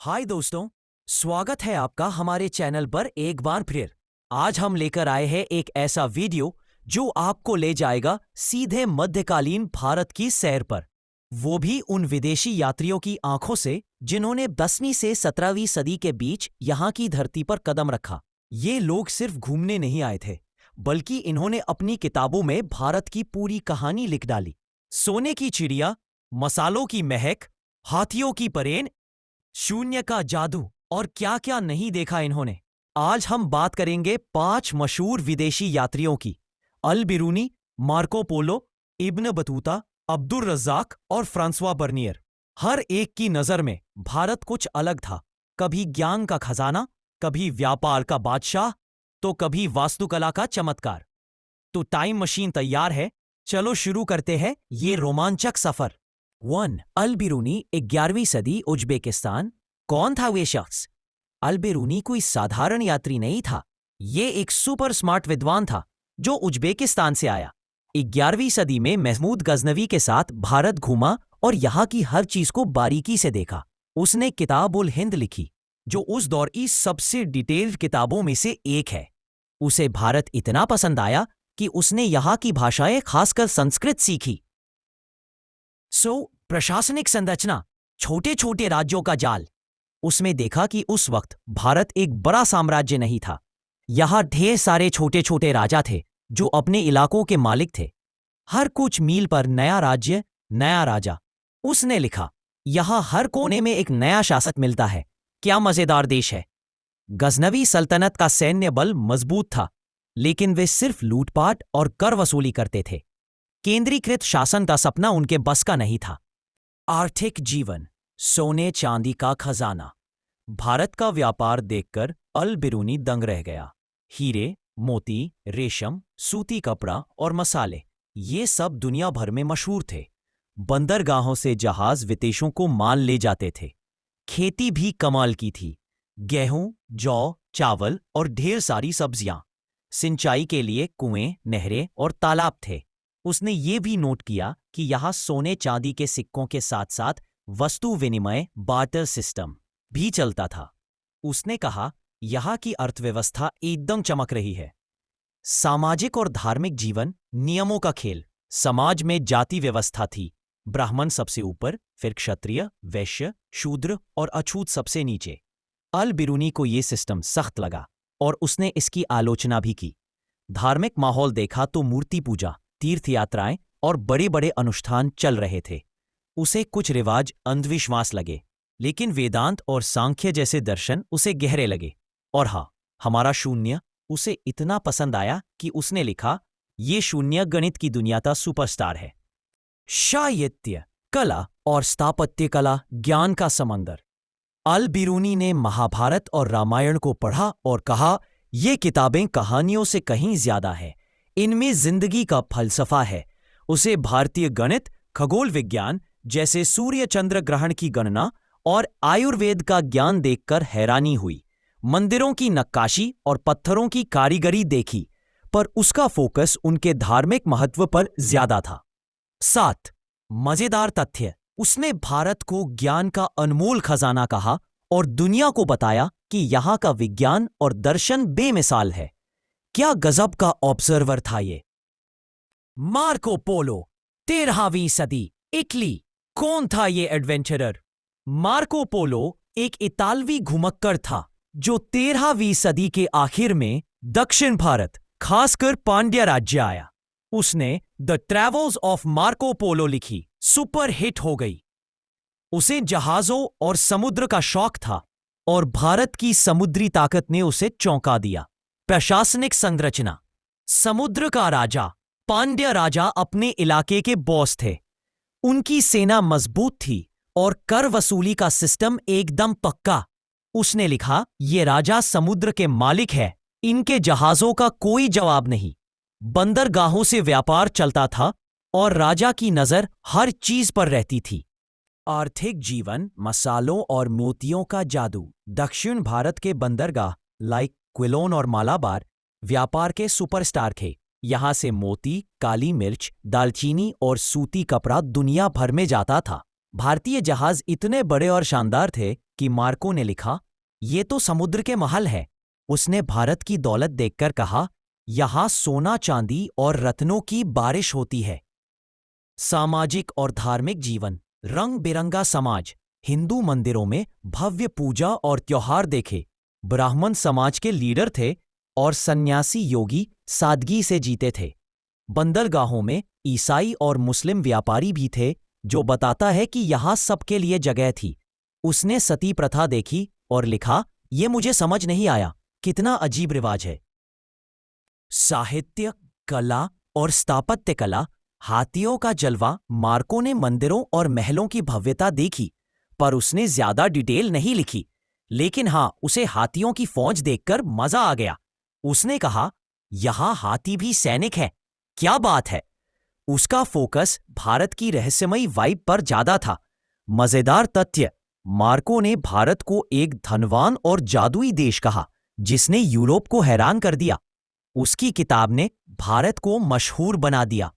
हाय दोस्तों, स्वागत है आपका हमारे चैनल पर एक बार फिर। आज हम लेकर आए हैं एक ऐसा वीडियो जो आपको ले जाएगा सीधे मध्यकालीन भारत की सैर पर, वो भी उन विदेशी यात्रियों की आंखों से जिन्होंने 10वीं से 17वीं सदी के बीच यहाँ की धरती पर कदम रखा। ये लोग सिर्फ घूमने नहीं आए थे, बल्कि इन्होंने अपनी किताबों में भारत की पूरी कहानी लिख डाली। सोने की चिड़िया, मसालों की महक, हाथियों की परेड, शून्य का जादू और क्या क्या नहीं देखा इन्होंने। आज हम बात करेंगे 5 मशहूर विदेशी यात्रियों की। Al Biruni, Marco Polo, Ibn Battuta, Abdul Razzaq और फ्रांसवा बर्नियर। हर एक की नजर में भारत कुछ अलग था। कभी ज्ञान का खजाना, कभी व्यापार का बादशाह, तो कभी वास्तुकला का चमत्कार। तो टाइम मशीन तैयार है, चलो शुरू करते हैं ये रोमांचक सफर। 1. अल बिरूनी, 11वीं सदी, उज्बेकिस्तान। कौन था वे शख्स? अल बिरूनी कोई साधारण यात्री नहीं था। ये एक सुपर स्मार्ट विद्वान था जो उज्बेकिस्तान से आया। 11वीं सदी में महमूद गजनवी के साथ भारत घूमा और यहाँ की हर चीज को बारीकी से देखा। उसने किताब उल हिंद लिखी, जो उस दौर की सबसे डिटेल्ड किताबों में से एक है। उसे भारत इतना पसंद आया कि उसने यहाँ की भाषाएं, खासकर संस्कृत, सीखी। प्रशासनिक संरचना, छोटे छोटे राज्यों का जाल। उसमें देखा कि उस वक्त भारत एक बड़ा साम्राज्य नहीं था। यहां ढेर सारे छोटे छोटे राजा थे जो अपने इलाकों के मालिक थे। हर कुछ मील पर नया राज्य, नया राजा। उसने लिखा, यहां हर कोने में एक नया शासक मिलता है। क्या मजेदार देश है। गजनवी सल्तनत का सैन्य बल मजबूत था, लेकिन वे सिर्फ लूटपाट और कर वसूली करते थे। केंद्रीकृत शासन का सपना उनके बस का नहीं था। आर्थिक जीवन, सोने चांदी का खजाना। भारत का व्यापार देखकर अल बिरूनी दंग रह गया। हीरे, मोती, रेशम, सूती कपड़ा और मसाले, ये सब दुनिया भर में मशहूर थे। बंदरगाहों से जहाज विदेशों को माल ले जाते थे। खेती भी कमाल की थी। गेहूं, जौ, चावल और ढेर सारी सब्जियां। सिंचाई के लिए कुएं, नहरें और तालाब थे। उसने ये भी नोट किया कि यहाँ सोने चांदी के सिक्कों के साथ साथ वस्तु विनिमय, बार्टर सिस्टम भी चलता था। उसने कहा, यहाँ की अर्थव्यवस्था एकदम चमक रही है। सामाजिक और धार्मिक जीवन, नियमों का खेल। समाज में जाति व्यवस्था थी। ब्राह्मण सबसे ऊपर, फिर क्षत्रिय, वैश्य, शूद्र और अछूत सबसे नीचे। अल बिरूनी को यह सिस्टम सख्त लगा और उसने इसकी आलोचना भी की। धार्मिक माहौल देखा तो मूर्ति पूजा, तीर्थ यात्राएं और बड़े बड़े अनुष्ठान चल रहे थे। उसे कुछ रिवाज अंधविश्वास लगे, लेकिन वेदांत और सांख्य जैसे दर्शन उसे गहरे लगे। और हाँ, हमारा शून्य उसे इतना पसंद आया कि उसने लिखा, ये शून्य गणित की दुनिया का सुपरस्टार है। साहित्य, कला और स्थापत्य कला, ज्ञान का समंदर। अल बिरूनी ने महाभारत और रामायण को पढ़ा और कहा, ये किताबें कहानियों से कहीं ज्यादा है। इनमें जिंदगी का फलसफा है। उसे भारतीय गणित, खगोल विज्ञान जैसे सूर्य चंद्र ग्रहण की गणना और आयुर्वेद का ज्ञान देखकर हैरानी हुई। मंदिरों की नक्काशी और पत्थरों की कारीगरी देखी, पर उसका फोकस उनके धार्मिक महत्व पर ज्यादा था। 7. मजेदार तथ्य, उसने भारत को ज्ञान का अनमोल खजाना कहा और दुनिया को बताया कि यहाँ का विज्ञान और दर्शन बेमिसाल है। क्या गजब का ऑब्जर्वर था ये। मार्को पोलो, 13वीं सदी, इटली। कौन था ये एडवेंचरर? मार्को पोलो एक इतालवी घुमक्कर था जो 13वीं सदी के आखिर में दक्षिण भारत, खासकर पांड्या राज्य आया। उसने the travels of Marco Polo लिखी, सुपर हिट हो गई। उसे जहाजों और समुद्र का शौक था और भारत की समुद्री ताकत ने उसे चौंका दिया। प्रशासनिक संरचना, समुद्र का राजा, पांड्या राजा अपने इलाके के बॉस थे। उनकी सेना मजबूत थी और कर वसूली का सिस्टम एकदम पक्का। उसने लिखा, ये राजा समुद्र के मालिक है, इनके जहाजों का कोई जवाब नहीं। बंदरगाहों से व्यापार चलता था और राजा की नजर हर चीज पर रहती थी। आर्थिक जीवन, मसालों और मोतियों का जादू। दक्षिण भारत के बंदरगाह लाइक क्विलोन और मालाबार व्यापार के सुपरस्टार थे। यहां से मोती, काली मिर्च, दालचीनी और सूती कपड़ा दुनिया भर में जाता था। भारतीय जहाज इतने बड़े और शानदार थे कि मार्को ने लिखा, ये तो समुद्र के महल है। उसने भारत की दौलत देखकर कहा, यहां सोना चांदी और रत्नों की बारिश होती है। सामाजिक और धार्मिक जीवन। रंग बिरंगा समाज। हिंदू मंदिरों में भव्य पूजा और त्योहार देखे। ब्राह्मण समाज के लीडर थे और सन्यासी योगी सादगी से जीते थे। बंदरगाहों में ईसाई और मुस्लिम व्यापारी भी थे, जो बताता है कि यहां सबके लिए जगह थी। उसने सती प्रथा देखी और लिखा, यह मुझे समझ नहीं आया, कितना अजीब रिवाज है। साहित्य, कला और स्थापत्य कला। हाथियों का जलवा। मार्को ने मंदिरों और महलों की भव्यता देखी, पर उसने ज्यादा डिटेल नहीं लिखी। लेकिन हां, उसे हाथियों की फौज देखकर मजा आ गया। उसने कहा, यहां हाथी भी सैनिक है, क्या बात है। उसका फोकस भारत की रहस्यमयी वाइब पर ज्यादा था। मजेदार तथ्य, मार्को ने भारत को एक धनवान और जादुई देश कहा, जिसने यूरोप को हैरान कर दिया। उसकी किताब ने भारत को मशहूर बना दिया।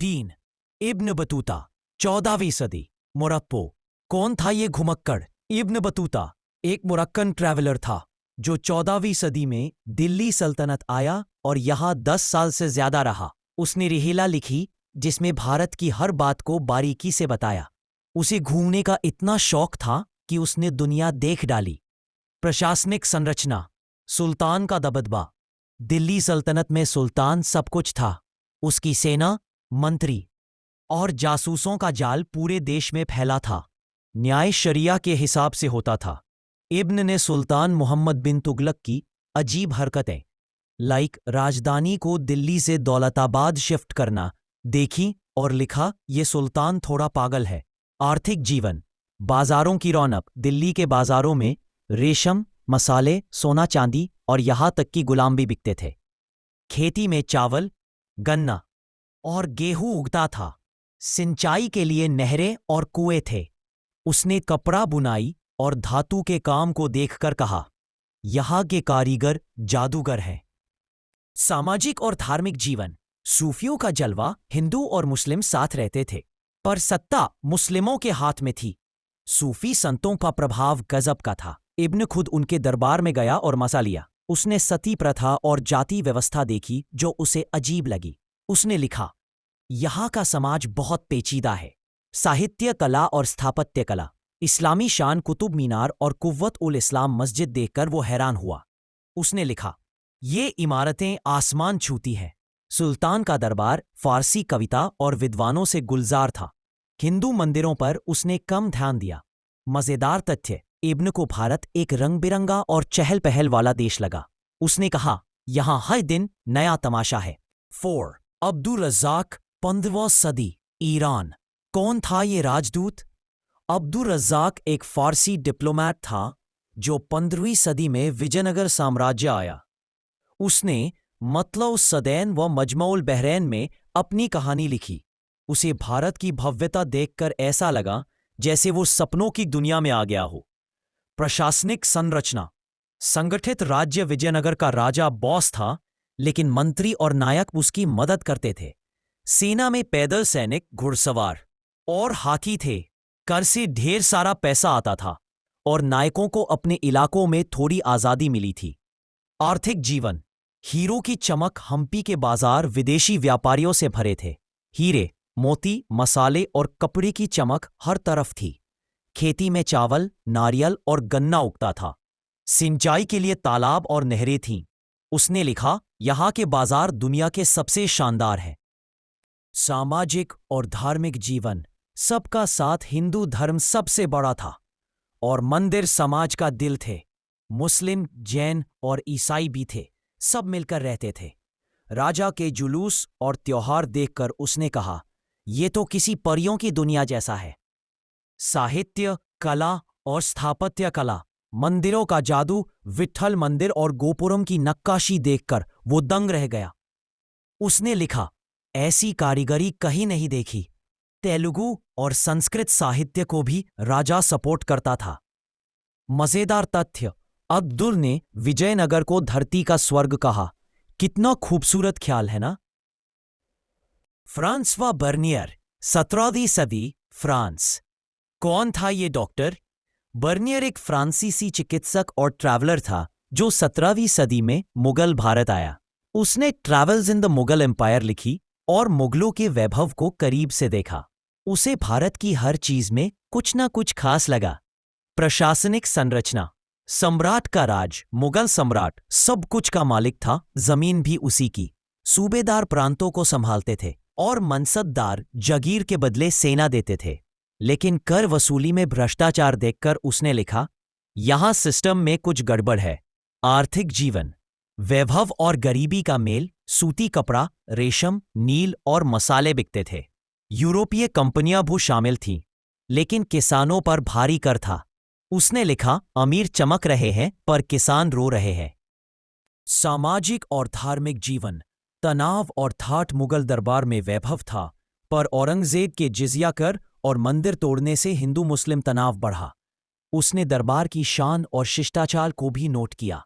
3. इब्न बतूता, 14वीं सदी। मोरक्को। कौन था ये घुमक्कड़? इब्न बतूता एक मोरक्कन ट्रैवलर था, जो 14वीं सदी में दिल्ली सल्तनत आया और यहां 10 साल से ज्यादा रहा। उसने रिहिला लिखी, जिसमें भारत की हर बात को बारीकी से बताया। उसे घूमने का इतना शौक था कि उसने दुनिया देख डाली। प्रशासनिक संरचना। सुल्तान का दबदबा। दिल्ली सल्तनत में सुल्तान सब कुछ था। उसकी सेना, मंत्री और जासूसों का जाल पूरे देश में फैला था। न्याय शरिया के हिसाब से होता था। इब्न ने सुल्तान मोहम्मद बिन तुगलक की अजीब हरकतें, लाइक राजधानी को दिल्ली से दौलताबाद शिफ्ट करना, देखी और लिखा, ये सुल्तान थोड़ा पागल है। आर्थिक जीवन। बाजारों की रौनक। दिल्ली के बाजारों में रेशम, मसाले, सोना चांदी और यहां तक कि गुलाम भी बिकते थे। खेती में चावल, गन्ना और गेहूं उगता था। सिंचाई के लिए नहरें और कुएं थे। उसने कपड़ा बुनाई और धातु के काम को देखकर कहा, यहां के कारीगर जादूगर हैं। सामाजिक और धार्मिक जीवन। सूफियों का जलवा। हिंदू और मुस्लिम साथ रहते थे, पर सत्ता मुस्लिमों के हाथ में थी। सूफी संतों का प्रभाव गजब का था। इब्न खुद उनके दरबार में गया और मसा लिया। उसने सती प्रथा और जाति व्यवस्था देखी, जो उसे अजीब लगी। उसने लिखा, यहां का समाज बहुत पेचीदा है। साहित्य, कला और स्थापत्य कला। इस्लामी शान, कुतुब मीनार और कुव्वत उल इस्लाम मस्जिद देखकर वो हैरान हुआ। उसने लिखा, ये इमारतें आसमान छूती हैं। सुल्तान का दरबार फारसी कविता और विद्वानों से गुलजार था। हिंदू मंदिरों पर उसने कम ध्यान दिया। मजेदार तथ्य, इब्न को भारत एक रंग बिरंगा और चहल पहल वाला देश लगा। उसने कहा, यहां हर दिन नया तमाशा है। 4. अब्दुल रज़्ज़ाक, 15वीं सदी। ईरान। कौन था ये राजदूत? अब्दुल रज़्ज़ाक एक फारसी डिप्लोमैट था, जो 15वीं सदी में विजयनगर साम्राज्य आया। उसने मतलउ सदैन व मजमउल बहरैन में अपनी कहानी लिखी। उसे भारत की भव्यता देखकर ऐसा लगा जैसे वो सपनों की दुनिया में आ गया हो। प्रशासनिक संरचना। संगठित राज्य। विजयनगर का राजा बॉस था, लेकिन मंत्री और नायक उसकी मदद करते थे। सेना में पैदल सैनिक, घुड़सवार और हाथी थे। कर से ढेर सारा पैसा आता था और नायकों को अपने इलाकों में थोड़ी आजादी मिली थी। आर्थिक जीवन। हीरो की चमक। हम्पी के बाजार विदेशी व्यापारियों से भरे थे। हीरे, मोती, मसाले और कपड़े की चमक हर तरफ थी। खेती में चावल, नारियल और गन्ना उगता था। सिंचाई के लिए तालाब और नहरें थीं। उसने लिखा, यहां के बाजार दुनिया के सबसे शानदार हैं। सामाजिक और धार्मिक जीवन। सबका साथ। हिंदू धर्म सबसे बड़ा था और मंदिर समाज का दिल थे। मुस्लिम, जैन और ईसाई भी थे, सब मिलकर रहते थे। राजा के जुलूस और त्योहार देखकर उसने कहा, ये तो किसी परियों की दुनिया जैसा है। साहित्य, कला और स्थापत्य कला। मंदिरों का जादू। विट्ठल मंदिर और गोपुरम की नक्काशी देखकर वो दंग रह गया। उसने लिखा, ऐसी कारीगरी कहीं नहीं देखी। तेलुगु और संस्कृत साहित्य को भी राजा सपोर्ट करता था। मजेदार तथ्य, अब्दुल ने विजयनगर को धरती का स्वर्ग कहा। कितना खूबसूरत ख्याल है ना। फ्रांसवा बर्नियर, 17वीं सदी। फ्रांस। कौन था ये डॉक्टर? बर्नियर एक फ्रांसीसी चिकित्सक और ट्रैवलर था जो 17वीं सदी में मुगल भारत आया। उसने travels in the Mughal empire लिखी और मुगलों के वैभव को करीब से देखा। उसे भारत की हर चीज में कुछ ना कुछ खास लगा। प्रशासनिक संरचना, सम्राट का राज, मुगल सम्राट सब कुछ का मालिक था, जमीन भी उसी की। सूबेदार प्रांतों को संभालते थे और मनसबदार जगीर के बदले सेना देते थे। लेकिन कर वसूली में भ्रष्टाचार देखकर उसने लिखा, यहां सिस्टम में कुछ गड़बड़ है। आर्थिक जीवन, वैभव और गरीबी का मेल, सूती कपड़ा, रेशम, नील और मसाले बिकते थे। यूरोपीय कंपनियां भी शामिल थीं, लेकिन किसानों पर भारी कर था। उसने लिखा, अमीर चमक रहे हैं पर किसान रो रहे हैं। सामाजिक और धार्मिक जीवन, तनाव और ठाठ। मुगल दरबार में वैभव था, पर औरंगजेब के जिजिया कर और मंदिर तोड़ने से हिंदू मुस्लिम तनाव बढ़ा। उसने दरबार की शान और शिष्टाचार को भी नोट किया।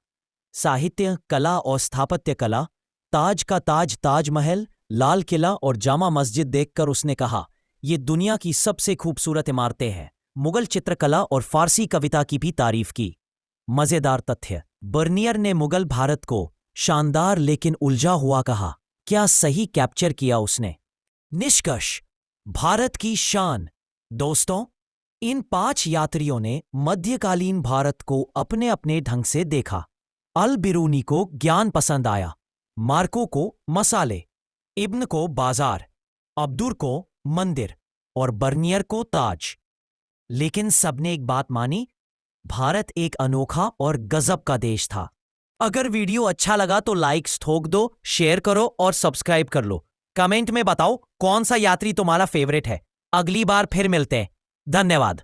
साहित्य, कला और स्थापत्य कला, ताज का ताज ताजमहल, लाल किला और जामा मस्जिद देखकर उसने कहा, ये दुनिया की सबसे खूबसूरत इमारतें हैं। मुगल चित्रकला और फारसी कविता की भी तारीफ की। मजेदार तथ्य, बर्नियर ने मुगल भारत को शानदार लेकिन उलझा हुआ कहा। क्या सही कैप्चर किया उसने। निष्कर्ष, भारत की शान। दोस्तों, इन 5 यात्रियों ने मध्यकालीन भारत को अपने अपने ढंग से देखा। अल बिरूनी को ज्ञान पसंद आया, मार्को को मसाले, इब्न को बाजार, अब्दुर को मंदिर और बर्नियर को ताज। लेकिन सबने एक बात मानी, भारत एक अनोखा और गजब का देश था। अगर वीडियो अच्छा लगा तो लाइक्स ठोक दो, शेयर करो और सब्सक्राइब कर लो। कमेंट में बताओ कौन सा यात्री तुम्हारा फेवरेट है। अगली बार फिर मिलते हैं। धन्यवाद।